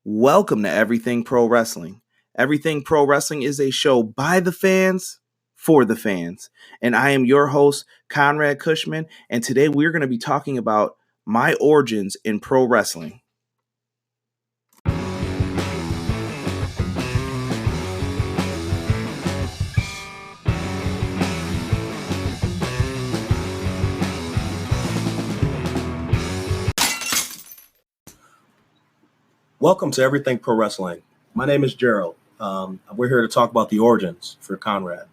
Welcome to Everything Pro Wrestling. Everything Pro Wrestling is a show by the fans, for the fans. And I am your host, Conrad Cushman, and today we're going to be talking about my origins in pro wrestling. Welcome to Everything Pro Wrestling. My name is Jarrold. We're here to talk about the origins for Conrad.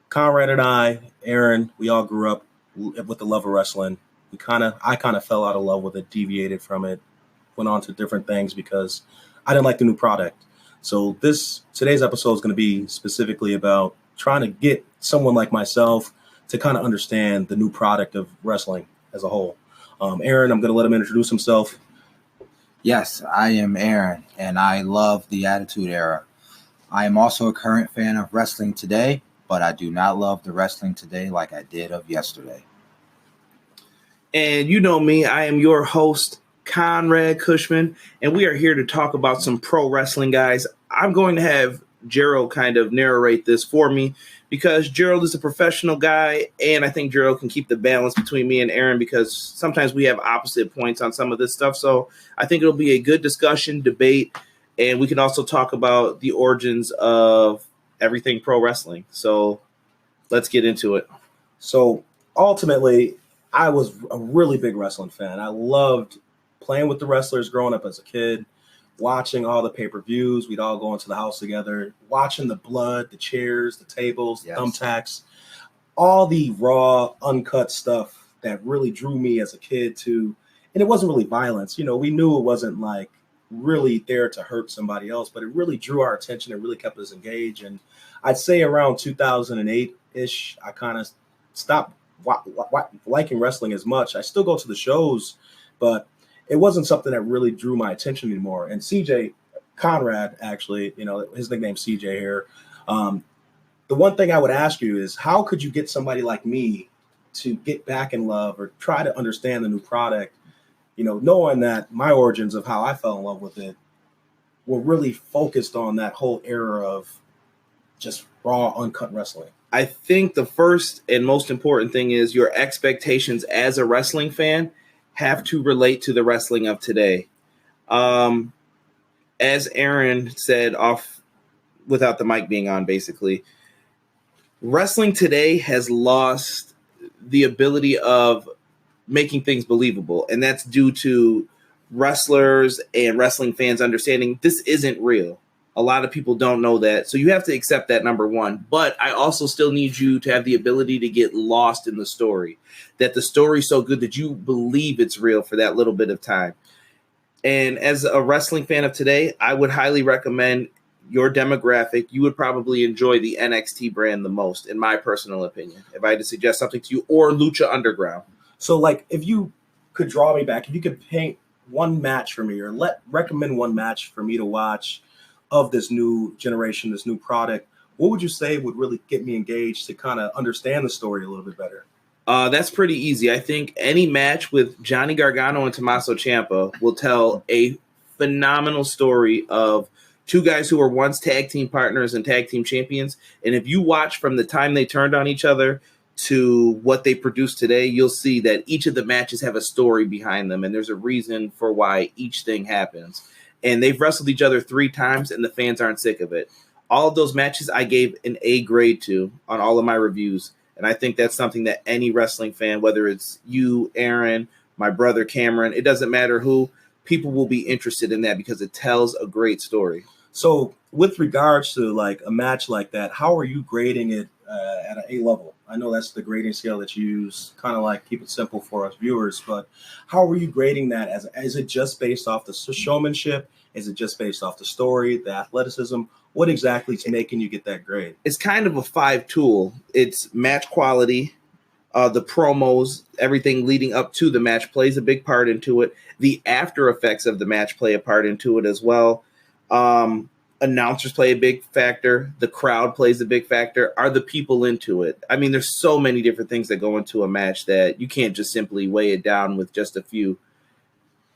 Conrad and I, Aaron, we all grew up with the love of wrestling. I kind of fell out of love with it, deviated from it, went on to different things because I didn't like the new product. So today's episode is going to be specifically about trying to get someone like myself to kind of understand the new product of wrestling as a whole. Aaron, I'm going to let him introduce himself. Yes, I am Aaron, and I love the Attitude Era. I am also a current fan of wrestling today, but I do not love the wrestling today like I did of yesterday. And you know me, I am your host, Conrad Cushman, and we are here to talk about some pro wrestling, guys. I'm going to have Jarrold kind of narrate this for me because Jarrold is a professional guy, and I think Jarrold can keep the balance between me and Aaron because sometimes we have opposite points on some of this stuff. So I think it'll be a good discussion, debate, and we can also talk about the origins of everything pro wrestling. So let's get into it. So ultimately, I was a really big wrestling fan. I loved playing with the wrestlers growing up as a kid, watching all the pay-per-views. We'd all go into the house together, watching the blood, the chairs, the tables, the thumbtacks, all the raw, uncut stuff that really drew me as a kid to, and it wasn't really violence. You know, we knew it wasn't like really there to hurt somebody else, but it really drew our attention. It really kept us engaged. And I'd say around 2008-ish, I kind of stopped liking wrestling as much. I still go to the shows, but it wasn't something that really drew my attention anymore. And CJ Conrad, actually, you know, his nickname's CJ here. The one thing I would ask you is, how could you get somebody like me to get back in love or try to understand the new product, you know, knowing that my origins of how I fell in love with it were really focused on that whole era of just raw, uncut wrestling? I think the first and most important thing is your expectations as a wrestling fan have to relate to the wrestling of today. As Aaron said off without the mic being on, basically, wrestling today has lost the ability of making things believable. And that's due to wrestlers and wrestling fans understanding this isn't real. A lot of people don't know that. So you have to accept that, number one. But I also still need you to have the ability to get lost in the story, that the story's so good that you believe it's real for that little bit of time. And as a wrestling fan of today, I would highly recommend your demographic. You would probably enjoy the NXT brand the most, in my personal opinion, if I had to suggest something to you, or Lucha Underground. So, like, if you could draw me back, if you could paint one match for me or recommend one match for me to watch of this new generation, this new product, what would you say would really get me engaged to kind of understand the story a little bit better? That's pretty easy. I think any match with Johnny Gargano and Tommaso Ciampa will tell a phenomenal story of two guys who were once tag team partners and tag team champions. And if you watch from the time they turned on each other to what they produce today, you'll see that each of the matches have a story behind them. And there's a reason for why each thing happens. And they've wrestled each other 3 times, and the fans aren't sick of it. All of those matches I gave an A grade to on all of my reviews. And I think that's something that any wrestling fan, whether it's you, Aaron, my brother Cameron, it doesn't matter who, people will be interested in that because it tells a great story. So with regards to like a match like that, how are you grading it at an A level? I know that's the grading scale that you use, kind of like keep it simple for us viewers, but how are you grading that? Is it just based off the showmanship? Is it just based off the story, the athleticism? What exactly is making you get that grade? It's kind of a 5 tool. It's match quality, the promos, everything leading up to the match plays a big part into it. The after effects of the match play a part into it as well. Announcers play a big factor. The crowd plays a big factor. Are the people into it? I mean, there's so many different things that go into a match that you can't just simply weigh it down with just a few.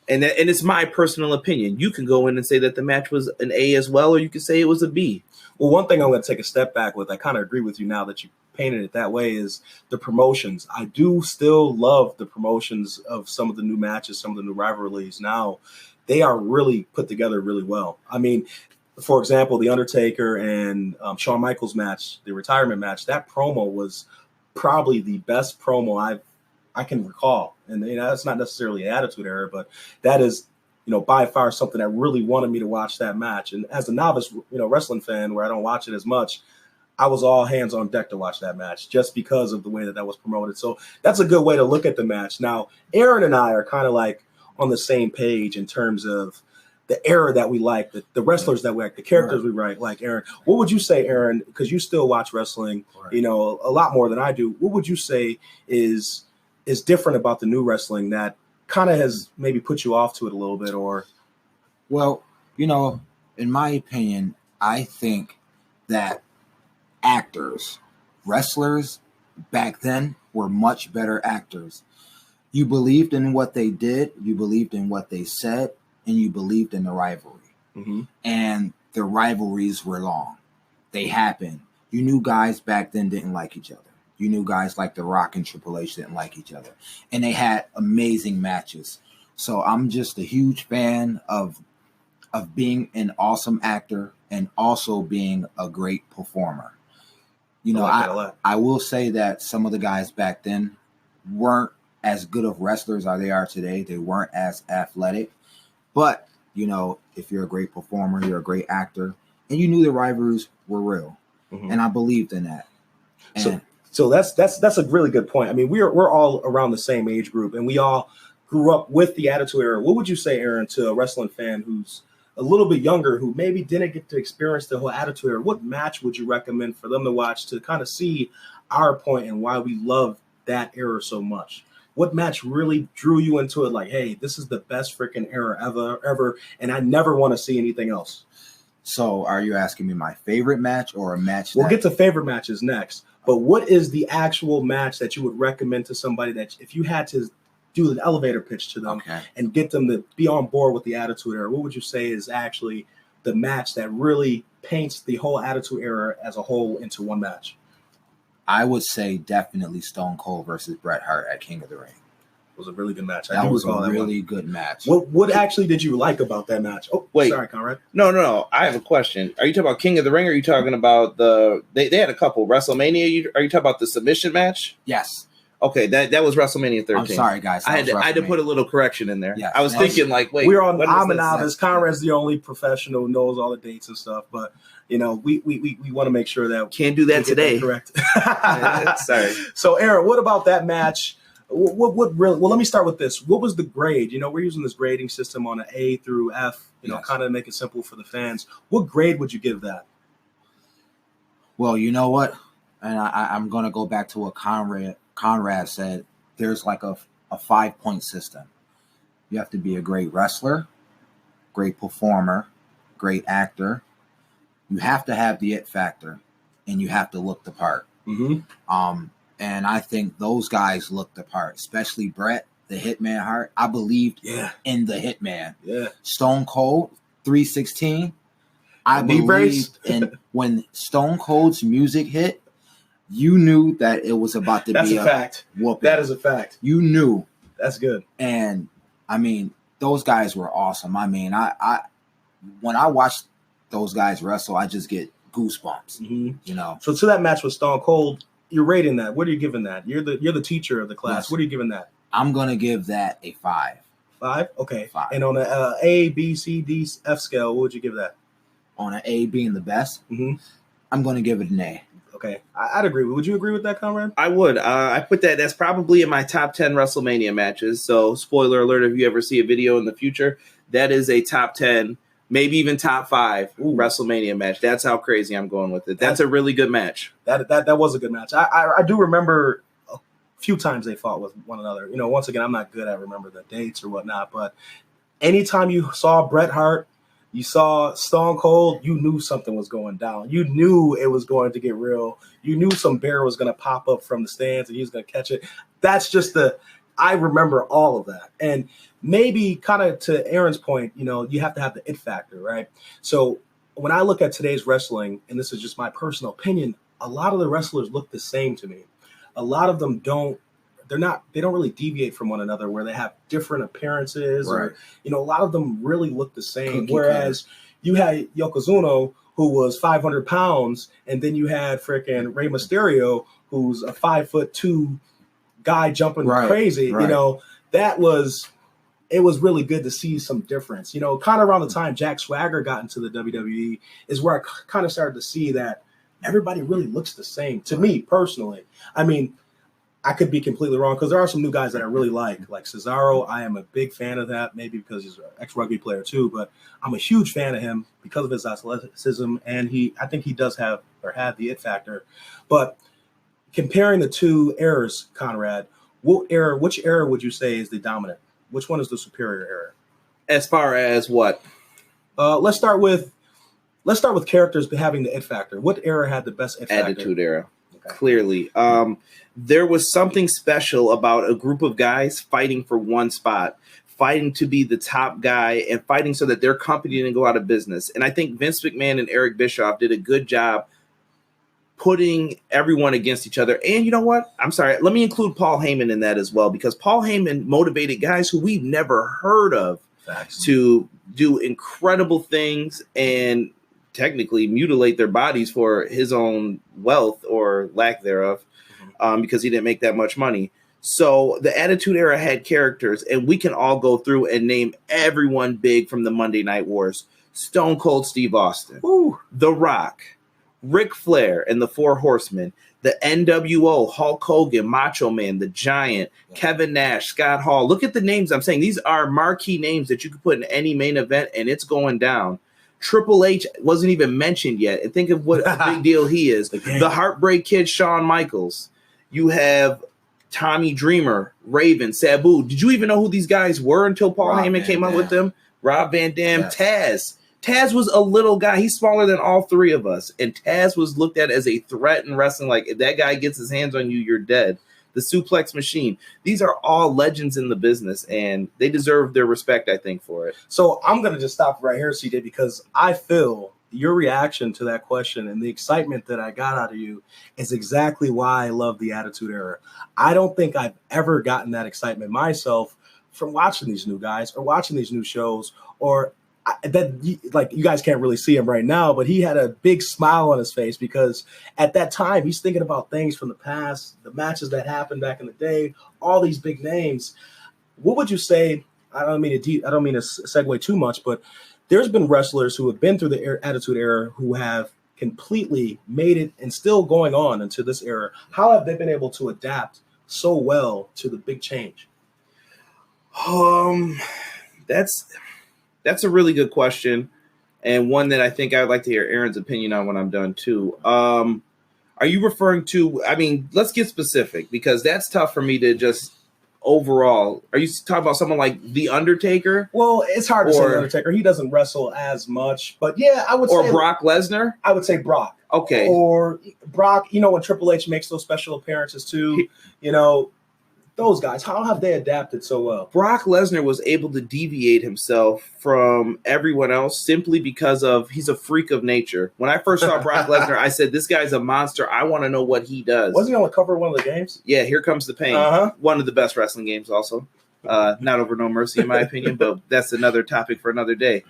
And it's my personal opinion. You can go in and say that the match was an A as well, or you could say it was a B. Well, one thing I'm going to take a step back with, I kind of agree with you now that you painted it that way, is the promotions. I do still love the promotions of some of the new matches, some of the new rivalries. Now, they are really put together really well. I mean, for example, The Undertaker and Shawn Michaels match, the retirement match, that promo was probably the best promo I can recall. And that's not necessarily an Attitude Era, but that is, by far something that really wanted me to watch that match. And as a novice, wrestling fan where I don't watch it as much, I was all hands on deck to watch that match just because of the way that was promoted. So that's a good way to look at the match. Now, Aaron and I are kind of like on the same page in terms of the era that we like, the wrestlers that we like, the characters we like Aaron. What would you say, Aaron, because you still watch wrestling, a lot more than I do. What would you say is different about the new wrestling that kind of has maybe put you off to it a little bit? Or, well, in my opinion, I think that wrestlers back then were much better actors. You believed in what they did, you believed in what they said, and you believed in the rivalry. Mm-hmm. And the rivalries were long. They happened. You knew guys back then didn't like each other. You knew guys like The Rock and Triple H didn't like each other. And they had amazing matches. So I'm just a huge fan of being an awesome actor and also being a great performer. I will say that some of the guys back then weren't as good of wrestlers as they are today. They weren't as athletic. But, if you're a great performer, you're a great actor, and you knew the rivalries were real. Mm-hmm. And I believed in that. And So that's a really good point. I mean, we're all around the same age group, and we all grew up with the Attitude Era. What would you say, Aaron, to a wrestling fan who's a little bit younger, who maybe didn't get to experience the whole Attitude Era? What match would you recommend for them to watch to kind of see our point and why we love that era so much? What match really drew you into it? Like, hey, this is the best freaking era ever, and I never want to see anything else. So are you asking me my favorite match or a match? We'll get to favorite matches next. But what is the actual match that you would recommend to somebody that if you had to do an elevator pitch to them and get them to be on board with the Attitude Era, what would you say is actually the match that really paints the whole Attitude Era as a whole into one match? I would say definitely Stone Cold versus Bret Hart at King of the Ring. It was a really good match. That was a really good match. What actually did you like about that match? Oh, wait. Sorry, Conrad. No. I have a question. Are you talking about King of the Ring, or are you talking about they had a couple WrestleMania? Are you talking about the submission match? Yes. Okay, that was WrestleMania 13. I'm sorry, guys. I had to put a little correction in there. Yes. I was thinking wait. We're on. I'm a novice. Conrad's the only professional who knows all the dates and stuff, but we want to make sure that can't do that today. Correct. Sorry. So, Aaron, what about that match? What really? Well, let me start with this. What was the grade? We're using this grading system on an A through F. Kind of make it simple for the fans. What grade would you give that? Well, you know what, and I'm going to go back to what Conrad said. There's like a 5-point system. You have to be a great wrestler, great performer, great actor. You have to have the it factor, and you have to look the part. Mm-hmm. And I think those guys looked the part, especially Bret, the Hitman Hart. I believed in the Hitman. Yeah. Stone Cold, 316. I believed in when Stone Cold's music hit, you knew that it was about to be a fact. Whooping. That is a fact. You knew. That's good. And I mean, those guys were awesome. I mean, I when I watch those guys wrestle, I just get goosebumps. Mm-hmm. So to that match with Stone Cold, you're rating that. What are you giving that? You're the teacher of the class. Yes. What are you giving that? I'm gonna give that a 5. 5? Okay. 5. And on a A, B, C, D, F scale, what would you give that? On an A being the best, I'm gonna give it an A. Okay, I'd agree. Would you agree with that, Conrad? I would. I put that's probably in my top 10 WrestleMania matches. So, spoiler alert, if you ever see a video in the future, that is a top 10. Maybe even top 5 WrestleMania match. That's how crazy I'm going with it. That's a really good match. That was a good match. I do remember a few times they fought with one another. Once again, I'm not good at remember the dates or whatnot, but anytime you saw Bret Hart, you saw Stone Cold, you knew something was going down. You knew it was going to get real. You knew some bear was going to pop up from the stands and he was going to catch it. That's just I remember all of that. And maybe kind of to Aaron's point, you have to have the it factor, right? So when I look at today's wrestling, and this is just my personal opinion, a lot of the wrestlers look the same to me. A lot of them they don't really deviate from one another, where they have different appearances, Right. or, a lot of them really look the same. Cookie Whereas you had Yokozuna, who was 500 pounds, and then you had freaking Rey Mysterio, who's a 5'2" guy jumping crazy. Right. It was really good to see some difference. Kind of around the time Jack Swagger got into the WWE is where I kind of started to see that everybody really looks the same to me personally. I mean, I could be completely wrong, because there are some new guys that I really like Cesaro. I am a big fan of that, maybe because he's an ex-rugby player too, but I'm a huge fan of him because of his athleticism, and I think he does have or had the it factor. But comparing the two eras, Conrad, which era would you say is the dominant? Which one is the superior era? As far as what? Let's start with characters having the it factor. What era had the best it factor? Attitude Era. Okay. Clearly. There was something special about a group of guys fighting for one spot, fighting to be the top guy, and fighting so that their company didn't go out of business. And I think Vince McMahon and Eric Bischoff did a good job putting everyone against each other. And you know what? I'm sorry. Let me include Paul Heyman in that as well, because Paul Heyman motivated guys who we've never heard of to do incredible things and technically mutilate their bodies for his own wealth or lack thereof, because he didn't make that much money. So the Attitude Era had characters, and we can all go through and name everyone big from the Monday Night Wars. Stone Cold Steve Austin, The Rock, Ric Flair and the Four Horsemen, the NWO, Hulk Hogan, Macho Man, the Giant, Kevin Nash, Scott Hall. Look at the names I'm saying. These are marquee names that you could put in any main event, and it's going down. Triple H wasn't even mentioned yet. And think of what a big deal he is. The Heartbreak Kid, Shawn Michaels. You have Tommy Dreamer, Raven, Sabu. Did you even know who these guys were until Paul Heyman came up with them? Rob Van Dam, Taz. Taz was a little guy. He's smaller than all three of us. And Taz was looked at as a threat in wrestling. Like, if that guy gets his hands on you, you're dead. The Suplex Machine. These are all legends in the business, and they deserve their respect, I think, for it. So I'm going to just stop right here, CJ, because I feel your reaction to that question and the excitement that I got out of you is exactly why I love the Attitude Era. I don't think I've ever gotten that excitement myself from watching these new guys or watching these new shows, or you guys can't really see him right now, but he had a big smile on his face, because at that time he's thinking about things from the past, the matches that happened back in the day, all these big names. What would you say? I don't mean to segue too much, but there's been wrestlers who have been through the Attitude Era who have completely made it and still going on into this era. How have they been able to adapt so well to the big change? That's a really good question, and one that I think I'd like to hear Aaron's opinion on when I'm done too. Are you referring to, let's get specific, because that's tough for me to just overall. Are you talking about someone like The Undertaker? Well, it's hard to say The Undertaker. He doesn't wrestle as much, but yeah, I would say. Or Brock Lesnar? I would say Brock. Okay. Or Brock, when Triple H makes those special appearances too, those guys, how have they adapted so well? Brock Lesnar was able to deviate himself from everyone else simply because he's a freak of nature. When I first saw Brock Lesnar, I said, this guy's a monster. I want to know what he does. Wasn't he on the cover of one of the games? Yeah, Here Comes the Pain. One of the best wrestling games also. Not Over No Mercy, in my opinion, but that's another topic for another day.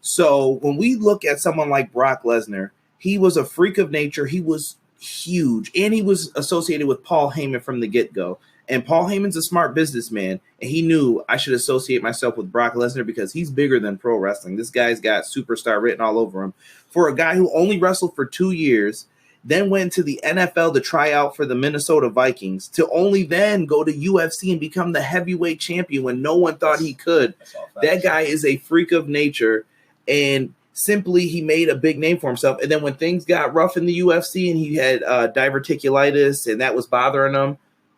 So when we look at someone like Brock Lesnar, he was a freak of nature. He was huge, and he was associated with Paul Heyman from the get-go. And Paul Heyman's a smart businessman, and he knew I should associate myself with Brock Lesnar because he's bigger than pro wrestling. This guy's got superstar written all over him. For a guy who only wrestled for 2 years, then went to the NFL to try out for the Minnesota Vikings, to only then go to UFC and become the heavyweight champion when no one thought he could. That guy is a freak of nature, and simply he made a big name for himself. And then when things got rough in the UFC and he had diverticulitis and that was bothering him,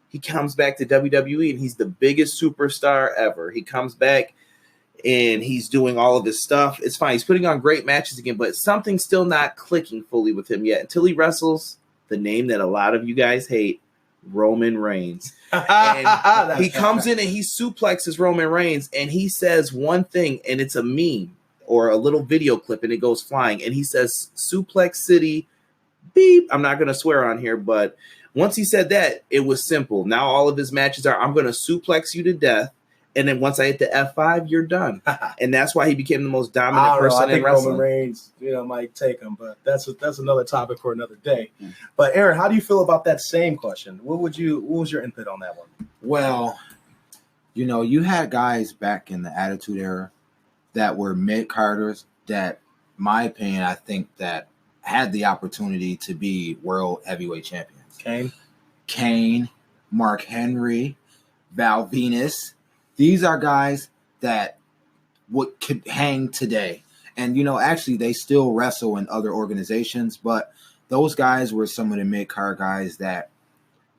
he comes back to WWE and he's the biggest superstar ever. He comes back and he's doing all of his stuff. It's fine. He's putting on great matches again, but something's still not clicking fully with him yet. Until he wrestles the name that a lot of you guys hate, Roman Reigns. And he comes in and he suplexes Roman Reigns, and he says one thing, and it's a meme or a little video clip, and it goes flying. And he says, "Suplex City, beep." I'm not going to swear on here, but once he said that, it was simple. Now all of his matches are, I'm going to suplex you to death, and then once I hit the F5, you're done. And that's why he became the most dominant person in wrestling. Roman Reigns, might take him, but that's another topic for another day. But Aaron, how do you feel about that same question? What was your input on that one? Well, you had guys back in the Attitude Era that were mid-carders that, my opinion, I think that had the opportunity to be world heavyweight champions. Kane, Mark Henry, Val Venus. These are guys that could hang today. And, actually they still wrestle in other organizations, but those guys were some of the mid-card guys that,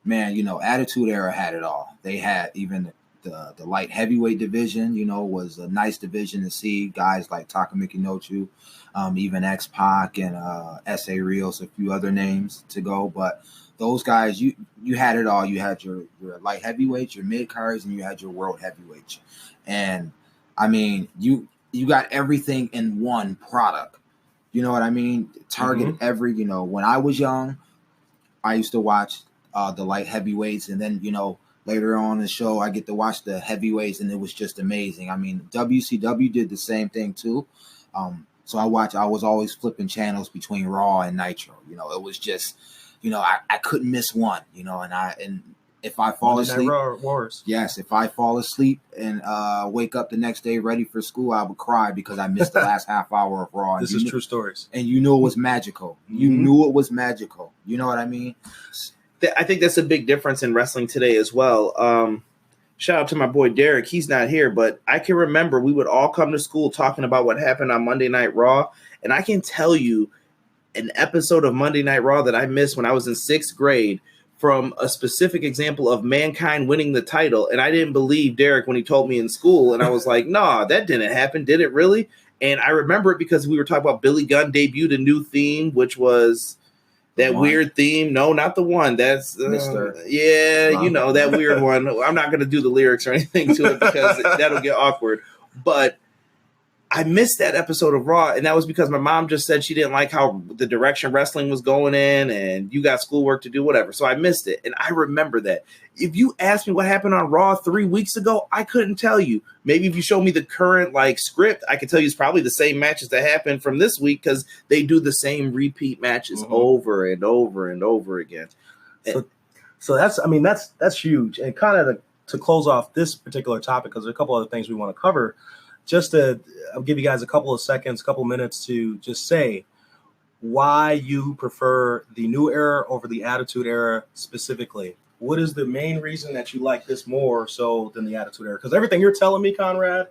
man, Attitude Era had it all. They had even the light heavyweight division, was a nice division to see. Guys like Takamiki Nochu, even X-Pac and S.A. Rios, a few other names to go. But those guys, you had it all. You had your light heavyweights, your mid-cards, and you had your world heavyweights. And, I mean, you got everything in one product. You know what I mean? Target every, when I was young, I used to watch the light heavyweights, and then, later on in the show, I get to watch the heavyweights, and it was just amazing. I mean, WCW did the same thing too. So I was always flipping channels between Raw and Nitro. It was just, I couldn't miss one, and if I fall asleep, yes, if I fall asleep and wake up the next day ready for school, I would cry because I missed the last half hour of Raw. This is true stories. And it was magical. You knew it was magical. You know what I mean? I think that's a big difference in wrestling today as well. Shout out to my boy Derek. He's not here, but I can remember we would all come to school talking about what happened on Monday Night Raw. And I can tell you an episode of Monday Night Raw that I missed when I was in 6th grade from a specific example of Mankind winning the title. And I didn't believe Derek when he told me in school. And I was like, nah, that didn't happen. Did it really? And I remember it because we were talking about Billy Gunn debuted a new theme, which was that weird theme. No, not the one. That's that weird one. I'm not going to do the lyrics or anything to it because that'll get awkward. But I missed that episode of Raw, and that was because my mom just said she didn't like how the direction wrestling was going in, and you got schoolwork to do, whatever. So I missed it, and I remember that. If you asked me what happened on Raw 3 weeks ago, I couldn't tell you. Maybe if you show me the current script, I could tell you it's probably the same matches that happened from this week because they do the same repeat matches over and over and over again. So that's huge. And kind of to close off this particular topic, because there are a couple other things we want to cover. I'll give you guys a couple of seconds, couple minutes to just say why you prefer the new era over the Attitude Era specifically. What is the main reason that you like this more so than the Attitude Era? Because everything you're telling me, Conrad,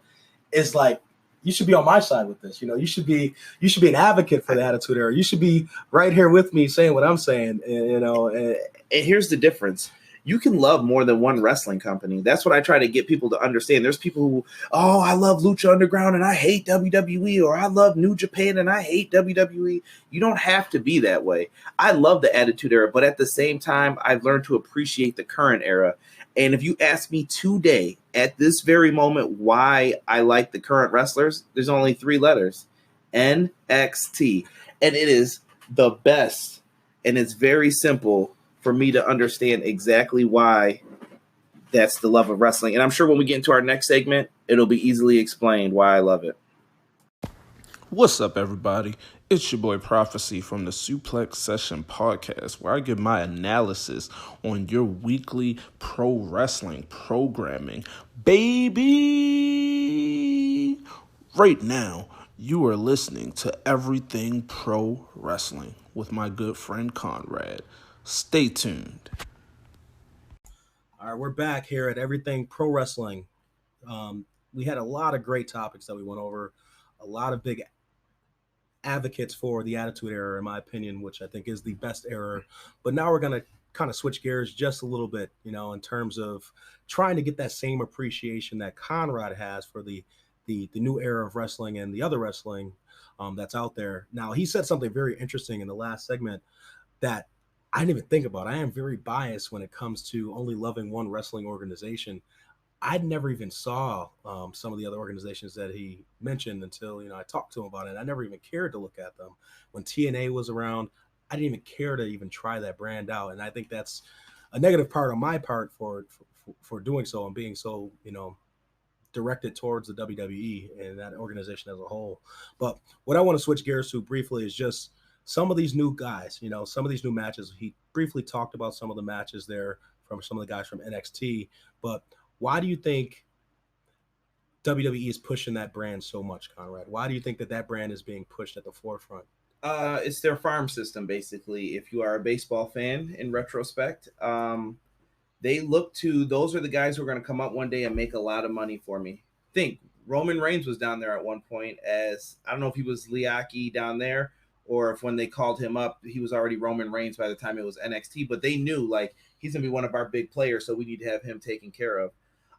is like you should be on my side with this. You should be an advocate for the Attitude Era. You should be right here with me saying what I'm saying. And here's the difference. You can love more than one wrestling company. That's what I try to get people to understand. There's people who, I love Lucha Underground and I hate WWE, or I love New Japan and I hate WWE. You don't have to be that way. I love the Attitude Era, but at the same time, I've learned to appreciate the current era. And if you ask me today, at this very moment, why I like the current wrestlers, there's only 3 letters, NXT. And it is the best. And it's very simple for me to understand exactly why that's the love of wrestling. And I'm sure when we get into our next segment, it'll be easily explained why I love it. What's up, everybody? It's your boy Prophecy from the Suplex Session Podcast, where I give my analysis on your weekly pro wrestling programming. Baby! Right now, you are listening to Everything Pro Wrestling with my good friend Conrad. Stay tuned. All right, we're back here at Everything Pro Wrestling. We had a lot of great topics that we went over, a lot of big advocates for the Attitude Era, in my opinion, which I think is the best era. But now we're going to kind of switch gears just a little bit, in terms of trying to get that same appreciation that Conrad has for the new era of wrestling and the other wrestling that's out there. Now, he said something very interesting in the last segment that I didn't even think about it. I am very biased when it comes to only loving one wrestling organization. I never even saw some of the other organizations that he mentioned until I talked to him about it. I never even cared to look at them when TNA was around. I didn't even care to even try that brand out, and I think that's a negative part on my part for doing so and being so directed towards the WWE and that organization as a whole. But what I want to switch gears to briefly is just some of these new guys. Some of these new matches. He briefly talked about some of the matches there from some of the guys from NXT, but why do you think WWE is pushing that brand so much, Conrad? Why do you think that brand is being pushed at the forefront? It's their farm system, basically. If you are a baseball fan, in retrospect, they look to those are the guys who are going to come up one day and make a lot of money for me. Think Roman Reigns was down there at one point as I don't know if he was Liaki down there or if when they called him up he was already Roman Reigns by the time it was NXT. But they knew like he's going to be one of our big players, so we need to have him taken care of.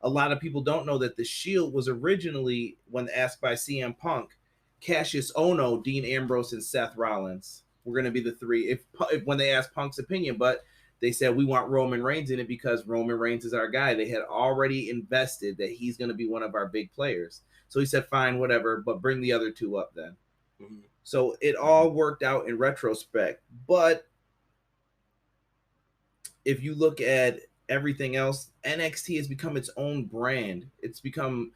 A lot of people don't know that the Shield was originally, when asked by CM Punk, Cassius Ohno, Dean Ambrose, and Seth Rollins were going to be the three. If when they asked Punk's opinion, but they said we want Roman Reigns in it because Roman Reigns is our guy. They had already invested that he's going to be one of our big players. So he said, fine, whatever, but bring the other two up then. Mm-hmm. So it all worked out in retrospect. But if you look at everything else, NXT has become its own brand. It's become,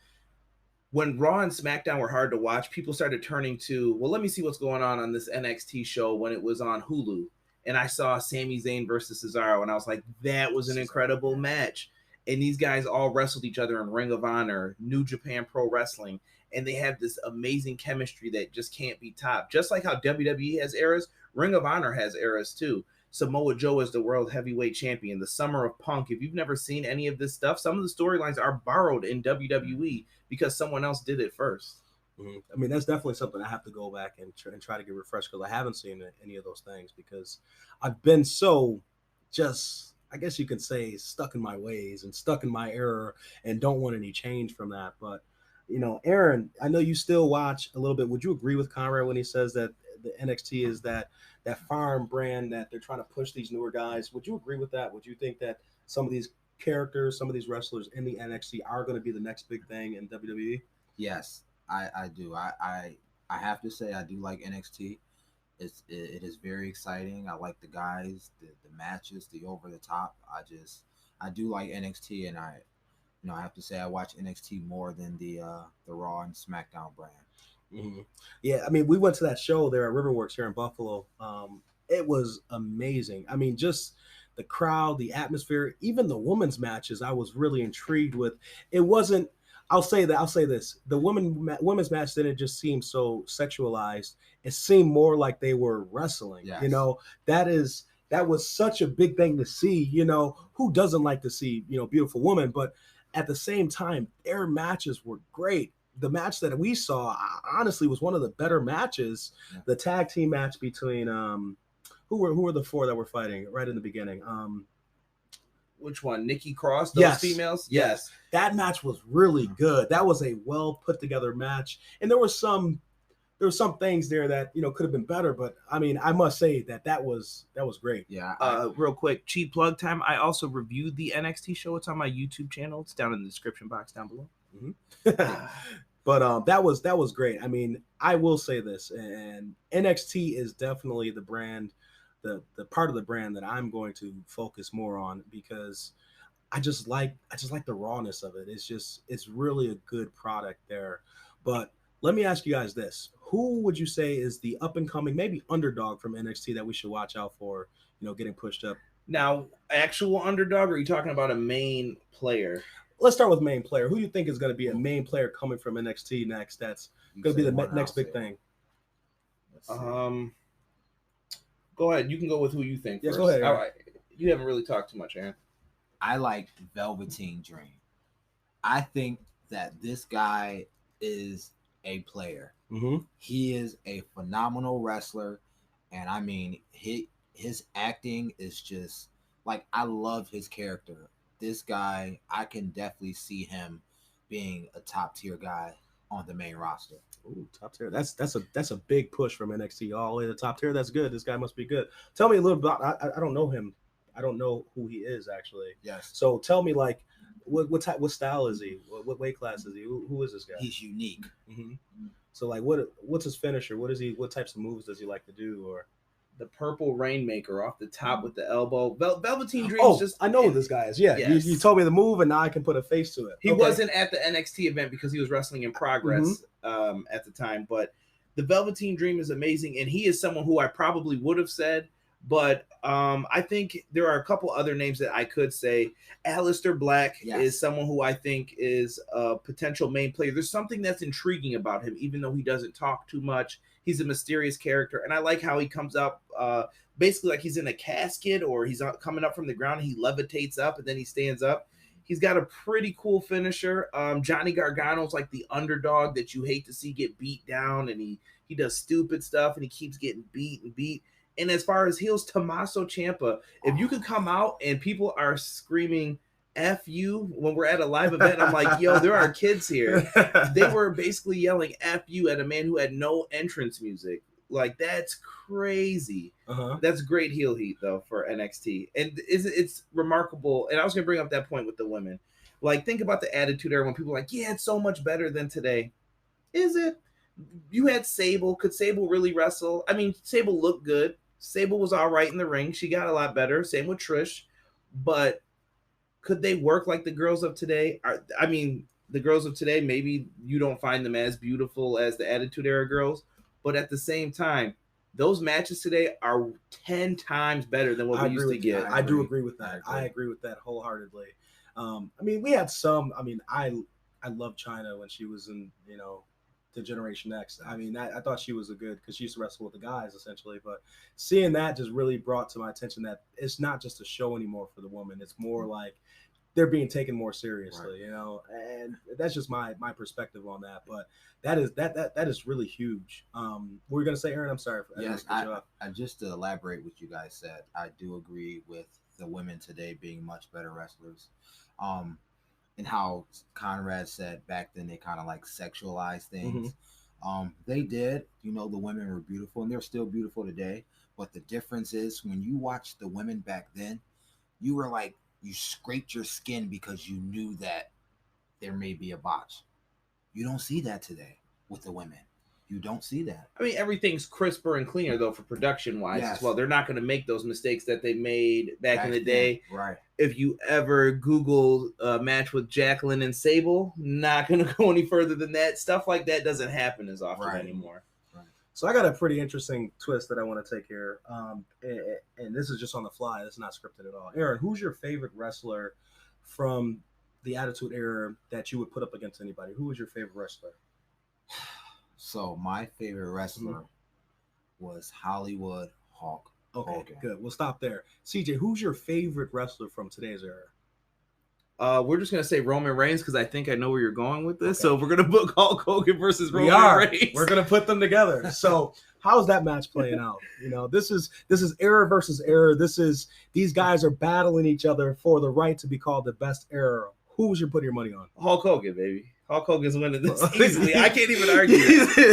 when Raw and SmackDown were hard to watch, people started turning to, well, let me see what's going on this NXT show when it was on Hulu. And I saw Sami Zayn versus Cesaro, and I was like, that was an incredible match. And these guys all wrestled each other in Ring of Honor, New Japan Pro Wrestling, and they have this amazing chemistry that just can't be topped. Just like how WWE has eras, Ring of Honor has eras too. Samoa Joe is the world heavyweight champion. The Summer of Punk. If you've never seen any of this stuff, some of the storylines are borrowed in WWE because someone else did it first. Mm-hmm. I mean, that's definitely something I have to go back and try to get refreshed because I haven't seen any of those things because I've been so just, I guess you could say, stuck in my ways and stuck in my error and don't want any change from that. But, Aaron, I know you still watch a little bit. Would you agree with Conrad when he says that the NXT is that farm brand that they're trying to push these newer guys? Would you agree with that? Would you think that some of these characters, some of these wrestlers in the NXT are going to be the next big thing in WWE? Yes. I do. I have to say I do like NXT. It is very exciting. I like the guys, the matches, the over the top. I do like NXT, and I have to say I watch NXT more than the Raw and SmackDown brand. Mm-hmm. Yeah, I mean, we went to that show there at Riverworks here in Buffalo. It was amazing. I mean, just the crowd, the atmosphere, even the women's matches. I was really intrigued with. It wasn't. I'll say this: the women's match didn't just seem so sexualized. It seemed more like they were wrestling. Yes. That was such a big thing to see. Who doesn't like to see beautiful women? But at the same time, their matches were great. The match that we saw, honestly, was one of the better matches. Yeah. The tag team match between who were the four that were fighting right in the beginning? Which one? Nikki Cross? Those females? Yes. That match was really good. That was a well put together match. And there were some things there that, could have been better. But I mean, I must say that was great. Yeah. Real quick, cheap plug time. I also reviewed the NXT show. It's on my YouTube channel. It's down in the description box down below. Mm-hmm. But that was great. I mean, I will say this, and NXT is definitely the brand, the part of the brand that I'm going to focus more on because I just like the rawness of it. It's really a good product there. But let me ask you guys this: who would you say is the up and coming, maybe underdog from NXT that we should watch out for? Getting pushed up. Now, actual underdog, or are you talking about a main player? Let's start with main player. Who do you think is going to be a main player coming from NXT next? That's going to be the next big thing. Go ahead. You can go with who you think. Yeah, first. Go ahead. All right. You haven't really talked too much, Aaron. I like Velveteen Dream. I think that this guy is a player. Mm-hmm. He is a phenomenal wrestler, and I mean, his acting is just like, I love his character. This guy, I can definitely see him being a top tier guy on the main roster. Ooh, top tier. That's a big push from NXT all the way to the top tier. That's good. This guy must be good. Tell me a little about. I don't know him. I don't know who he is actually. Yes. So tell me like what style is he? What weight class is he? Who is this guy? He's unique. Mm-hmm. So like what's his finisher? What is he? What types of moves does he like to do? Or The purple rainmaker off the top with the elbow. Velveteen Dream's oh, just. I know who this guy is. Yeah, Yes. you told me the move, and now I can put a face to it. He Okay. wasn't at the NXT event because he was wrestling in progress at the time. But the Velveteen Dream is amazing, and he is someone who I probably would have said. But I think there are a couple other names that I could say. Aleister Black is someone who I think is a potential main player. There's something that's intriguing about him, even though he doesn't talk too much. He's a mysterious character, and I like how he comes up basically like he's in a casket or he's coming up from the ground. And he levitates up, and then he stands up. He's got a pretty cool finisher. Johnny Gargano's like the underdog that you hate to see get beat down, and he does stupid stuff, and he keeps getting beat and beat. And as far as heels, Tommaso Ciampa, if you could come out and people are screaming F you when we're at a live event, I'm like, yo, there are kids here. They were basically yelling F you at a man who had no entrance music. Like, that's crazy. That's great heel heat, though, for NXT. And it's remarkable. And I was going to bring up that point with the women. Like, think about the Attitude Era when people are like, yeah, it's so much better than today. Is it? You had Sable. Could Sable really wrestle? I mean, Sable looked good. Sable was all right in the ring. She got a lot better. Same with Trish. But could they work like the girls of today? I mean, the girls of today, maybe you don't find them as beautiful as the Attitude Era girls. But at the same time, those matches today are 10 times better than what we used to get. I do agree with that. I agree with that wholeheartedly. I mean, we had some. I mean, I love Chyna when she was in, the Generation X. I mean, I thought she was a good because she used to wrestle with the guys essentially. But seeing that just really brought to my attention that it's not just a show anymore for the woman. It's more like they're being taken more seriously, and that's just my perspective on that. But that is really huge. What were you gonna say, Aaron? I'm sorry. I just to elaborate what you guys said, I do agree with the women today being much better wrestlers. And how Conrad said back then they kind of like sexualized things. They did, the women were beautiful and they're still beautiful today. But the difference is when you watch the women back then, you were like, you scraped your skin because you knew that there may be a botch. You don't see that today with the women. You don't see that. I mean, everything's crisper and cleaner, though, for production-wise as well. They're not going to make those mistakes that they made back in the day. Right. If you ever Google a match with Jacqueline and Sable, not going to go any further than that. Stuff like that doesn't happen as often anymore. Right. So I got a pretty interesting twist that I want to take here. And this is just on the fly. This is not scripted at all. Aaron, who's your favorite wrestler from the Attitude Era that you would put up against anybody? Who was your favorite wrestler? So my favorite wrestler was Hollywood Hulk Hogan. Good. We'll stop there. CJ, who's your favorite wrestler from today's era? We're just going to say Roman Reigns because I think I know where you're going with this. Okay. So we're going to book Hulk Hogan versus Roman Reigns. We're going to put them together. So how's that match playing out? This is era versus era. These guys are battling each other for the right to be called the best era. Who would you put your money on? Hulk Hogan, baby. Hulk Hogan's winning this easily. I can't even argue.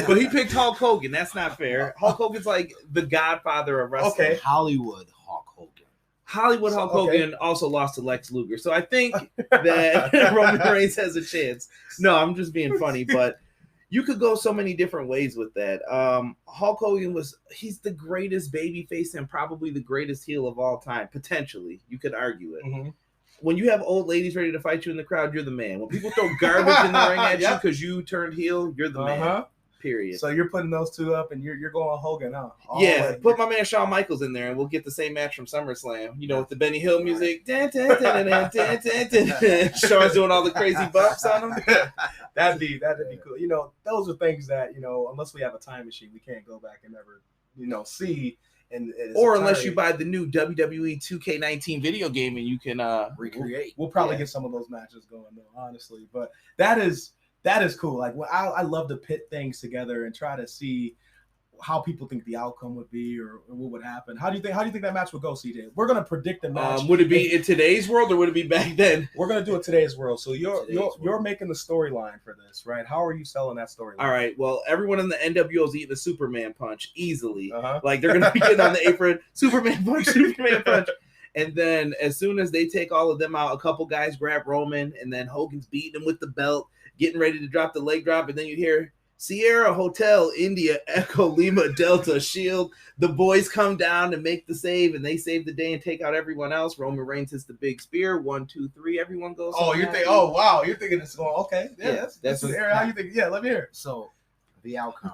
But he picked Hulk Hogan. That's not fair. Hulk Hogan's like the godfather of wrestling. Okay. Hollywood Hulk Hogan. Hollywood Hulk Hogan also lost to Lex Luger. So I think that Roman Reigns has a chance. No, I'm just being funny. But you could go so many different ways with that. Hulk Hogan he's the greatest babyface and probably the greatest heel of all time. Potentially. You could argue it. When you have old ladies ready to fight you in the crowd, you're the man. When people throw garbage in the ring at you because you turned heel, you're the man. Period. So you're putting those two up, and you're going Hogan, huh? Put my man Shawn Michaels in there, and we'll get the same match from SummerSlam. With the Benny Hill music. Dun, dun, dun, dun, dun, dun, dun. Shawn's doing all the crazy bumps on him. That'd be cool. Those are things that unless we have a time machine, we can't go back and ever see. Or unless you buy the new WWE 2K19 video game and you can recreate. We'll probably get some of those matches going though, honestly. But that is cool. Like I love to pit things together and try to see how people think the outcome would be or what would happen. How do you think that match would go, CJ? We're gonna predict the match. Would it be in today's world or would it be back then? We're gonna do it today's world. So you're making the storyline for this, right? How are you selling that storyline? All right. Well, everyone in the NWO is eating a Superman punch easily. Uh-huh. Like they're gonna be getting on the apron, Superman punch, Superman punch. And then as soon as they take all of them out, a couple guys grab Roman, and then Hogan's beating him with the belt, getting ready to drop the leg drop, and then you hear Sierra Hotel, India, Echo, Lima, Delta, Shield. The boys come down to make the save, and they save the day and take out everyone else. Roman Reigns hits the big spear. 1, 2, 3. Everyone goes. Oh, you're thinking. Oh, wow. You're thinking it's going. Okay, Yeah, that's Aaron. How you think? Yeah, let me hear it. So the outcome.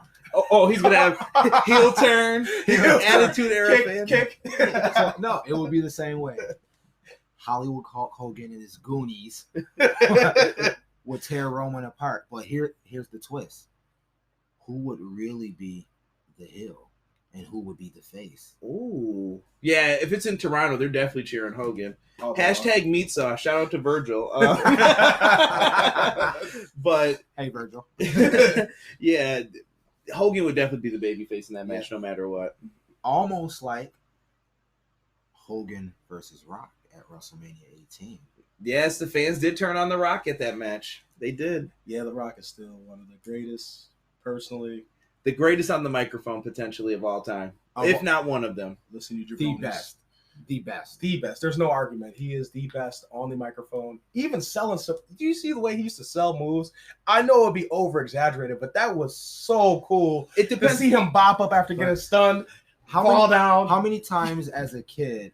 Oh, he's gonna have heel turn, attitude era, kick. So, no, it would be the same way. Hollywood Hulk Hogan and his Goonies would tear Roman apart. But here's the twist. Who would really be the heel and who would be the face? Ooh. Yeah, if it's in Toronto, they're definitely cheering Hogan. Oh, Hashtag meat sauce. Shout out to Virgil. But Hey, Virgil. yeah, Hogan would definitely be the babyface in that match, no matter what. Almost like Hogan versus Rock at WrestleMania 18. Yes, the fans did turn on The Rock at that match. They did. Yeah, The Rock is still one of the greatest, personally. The greatest on the microphone, potentially, of all time. If not one of them. Listen, you The best. The best. There's no argument. He is the best on the microphone. Even selling stuff. Do you see the way he used to sell moves? I know it would be over exaggerated, but that was so cool. It To depends. see him bop up after getting stunned, fall down. How many times as a kid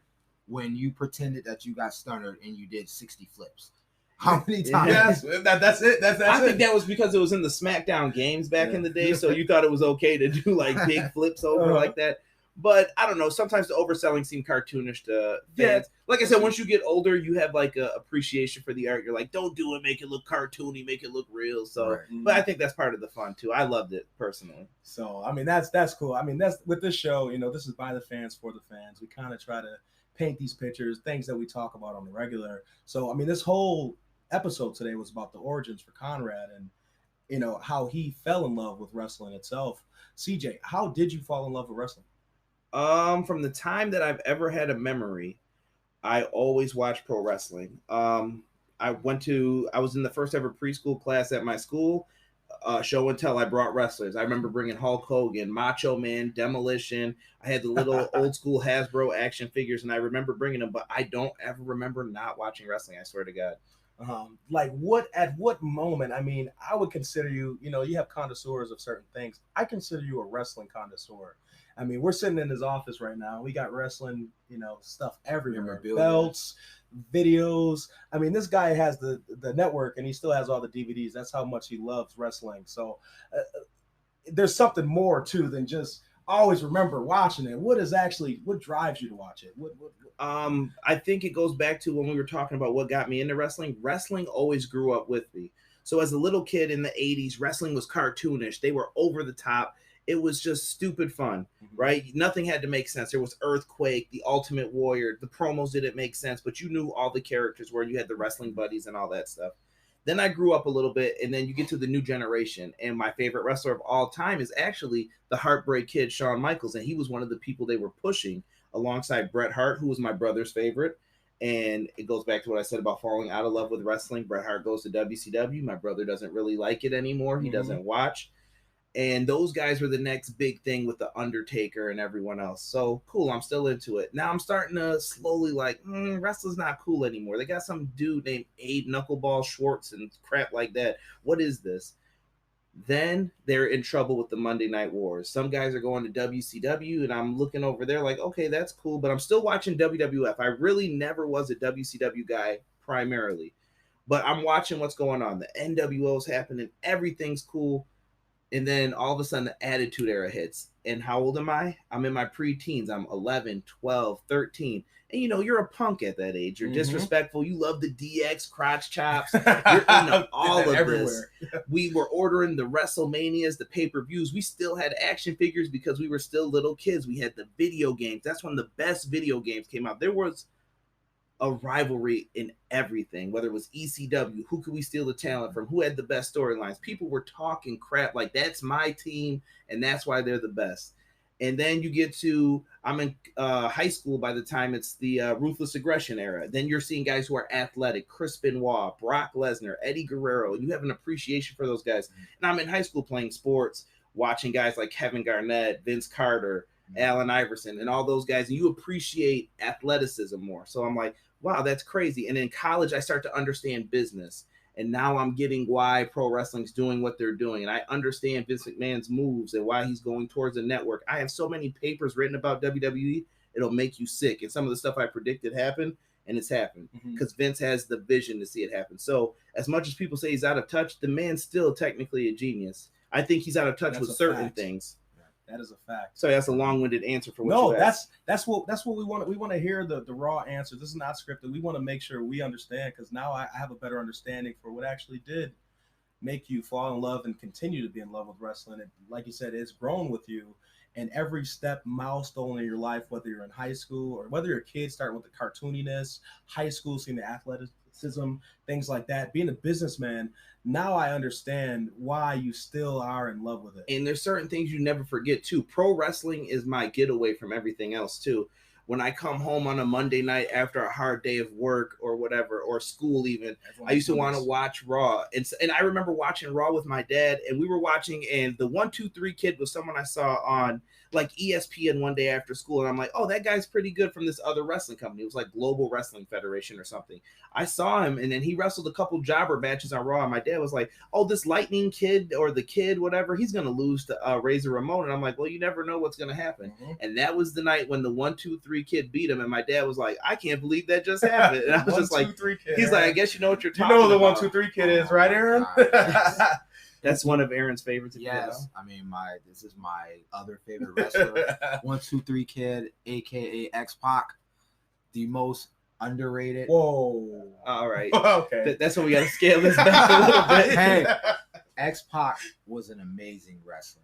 when you pretended that you got stunned and you did 60 flips? How many times? Yes, that's it. That's I it. think that was because it was in the SmackDown games back in the day, so you thought it was okay to do like big flips over like that. But I don't know. Sometimes the overselling seemed cartoonish to fans. Like I said, once you get older, you have like a appreciation for the art. You're like, don't do it, make it look cartoony, make it look real. So, Right. but I think that's part of the fun too. I loved it personally. So I mean that's cool. I mean that's with this show, this is by the fans for the fans. We kind of try to paint these pictures, things that we talk about on the regular. So I mean this whole episode today was about the origins for Conrad and how he fell in love with wrestling itself. CJ, how did you fall in love with wrestling? From the time that I've ever had a memory, I always watched pro wrestling. I was in the first ever preschool class at my school. Show and tell. I brought wrestlers. I remember bringing Hulk Hogan, Macho Man, Demolition. I had the little old school Hasbro action figures, and I remember bringing them. But I don't ever remember not watching wrestling. I swear to God. At what moment? I mean, I would consider you. You have connoisseurs of certain things. I consider you a wrestling connoisseur. I mean, we're sitting in his office right now. We got wrestling, stuff everywhere. Belts, videos. I mean, this guy has the network and he still has all the DVDs. That's how much he loves wrestling. So there's something more too than just always remember watching it. What drives you to watch it? I think it goes back to when we were talking about what got me into wrestling. Wrestling always grew up with me. So as a little kid in the 80s, wrestling was cartoonish. They were over the top. It was just stupid fun, right? Nothing had to make sense. There was Earthquake, the Ultimate Warrior. The promos didn't make sense, but you knew all the characters where you had the wrestling buddies and all that stuff. Then I grew up a little bit, and then you get to the new generation, and my favorite wrestler of all time is actually the Heartbreak Kid, Shawn Michaels, and he was one of the people they were pushing alongside Bret Hart, who was my brother's favorite. And it goes back to what I said about falling out of love with wrestling. Bret Hart goes to WCW. My brother doesn't really like it anymore. He doesn't watch. And those guys were the next big thing with The Undertaker and everyone else. So cool, I'm still into it. Now I'm starting to slowly wrestling's not cool anymore. They got some dude named Abe Knuckleball Schwartz and crap like that. What is this? Then they're in trouble with the Monday Night Wars. Some guys are going to WCW, and I'm looking over there like, okay, that's cool. But I'm still watching WWF. I really never was a WCW guy primarily. But I'm watching what's going on. The NWO's happening. Everything's cool. And then all of a sudden the Attitude Era hits. And how old am I? I'm in my preteens. I'm 11, 12, 13. And you're a punk at that age. You're disrespectful. You love the DX crotch chops. You're into all of this. We were ordering the WrestleManias, the pay-per-views. We still had action figures because we were still little kids. We had the video games. That's when the best video games came out. There was a rivalry in everything, whether it was ECW, who could we steal the talent from, who had the best storylines. People were talking crap like that's my team and that's why they're the best. And then you get to, I'm in high school by the time it's the Ruthless Aggression era. Then you're seeing guys who are athletic, Chris Benoit, Brock Lesnar, Eddie Guerrero. You have an appreciation for those guys. And I'm in high school playing sports, watching guys like Kevin Garnett, Vince Carter, Allen Iverson, and all those guys. And you appreciate athleticism more. So I'm like, wow, that's crazy. And in college, I start to understand business. And now I'm getting why pro wrestling's doing what they're doing. And I understand Vince McMahon's moves and why he's going towards a network. I have so many papers written about WWE, it'll make you sick. And some of the stuff I predicted happened, and it's happened. Because Vince has the vision to see it happen. So as much as people say he's out of touch, the man's still technically a genius. I think he's out of touch with certain things. That is a fact. So that's a long-winded answer for what you asked. That's what we want. We want to hear the raw answer. This is not scripted. We want to make sure we understand, because now I have a better understanding for what actually did make you fall in love and continue to be in love with wrestling. And like you said, it's grown with you. And every step, milestone in your life, whether you're in high school or whether you're a kid starting with the cartooniness, high school seeing the athleticism, things like that, being a businessman, now I understand why you still are in love with it. And there's certain things you never forget too. Pro wrestling is my getaway from everything else too. When I come home on a Monday night after a hard day of work or whatever, or school even, I used to want to watch Raw. And I remember watching Raw with my dad, and we were watching, and the 1, 2, 3 Kid was someone I saw on like ESPN one day after school. And I'm like, oh, that guy's pretty good from this other wrestling company. It was like Global Wrestling Federation or something. I saw him, and then he wrestled a couple jobber matches on Raw. And my dad was like, oh, this Lightning Kid or the Kid, whatever, he's going to lose to Razor Ramon. And I'm like, well, you never know what's going to happen. And that was the night when the 1, 2, 3 Kid beat him. And my dad was like, I can't believe that just happened. And I was just like, 3 Kid, he's like, I guess you know what you're talking about. You know who the 1, 2, 3 Kid is, right, Aaron? That's one of Aaron's favorites. Yes, I mean this is my other favorite wrestler, 1, 2, 3 Kid, aka X-Pac, the most underrated. Whoa! All right, okay. That's when we got to scale this back a little bit. Hey, X-Pac was an amazing wrestler.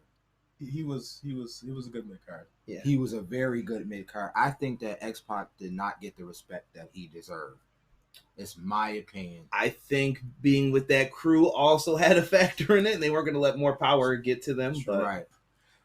He was a good mid card. Yeah, he was a very good mid card. I think that X-Pac did not get the respect that he deserved. It's my opinion. I think being with that crew also had a factor in it, and they weren't going to let more power get to them. But. Right.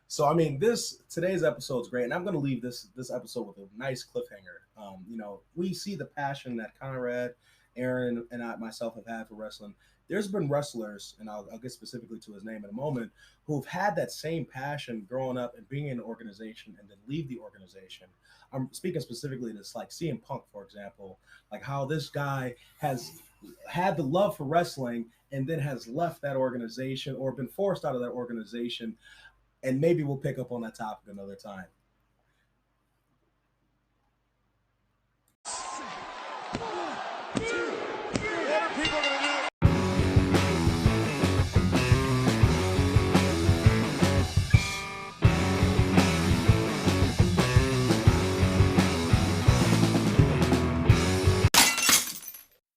So I mean, today's episode is great, and I'm going to leave this episode with a nice cliffhanger. We see the passion that Conrad, Aaron, and myself have had for wrestling. There's been wrestlers, and I'll get specifically to his name in a moment, who've had that same passion growing up and being in an organization and then leave the organization. I'm speaking specifically to this, like CM Punk, for example, like how this guy has had the love for wrestling and then has left that organization or been forced out of that organization. And maybe we'll pick up on that topic another time.